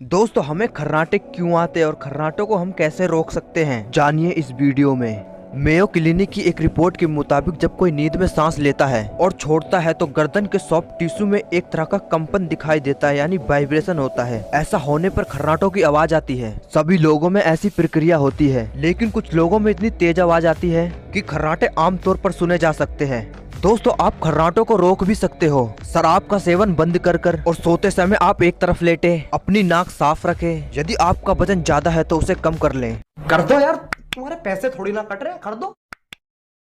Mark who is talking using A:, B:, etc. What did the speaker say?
A: दोस्तों हमें खर्राटे क्यों आते हैं और खर्राटों को हम कैसे रोक सकते हैं, जानिए इस वीडियो में। मेयो क्लिनिक की एक रिपोर्ट के मुताबिक जब कोई नींद में सांस लेता है और छोड़ता है तो गर्दन के सॉफ्ट टिश्यू में एक तरह का कंपन दिखाई देता है, यानी वाइब्रेशन होता है। ऐसा होने पर खर्राटों की आवाज आती है। सभी लोगों में ऐसी प्रक्रिया होती है, लेकिन कुछ लोगों में इतनी तेज आवाज आती है कि खर्राटे आमतौर पर सुने जा सकते हैं। दोस्तों आप खर्राटों को रोक भी सकते हो शराब का सेवन बंद कर और सोते समय आप एक तरफ लेटे, अपनी नाक साफ रखें। यदि आपका वजन ज्यादा है तो उसे कम कर लें।
B: कर दो यार, तुम्हारे पैसे थोड़ी ना कट रहे हैं, कर दो।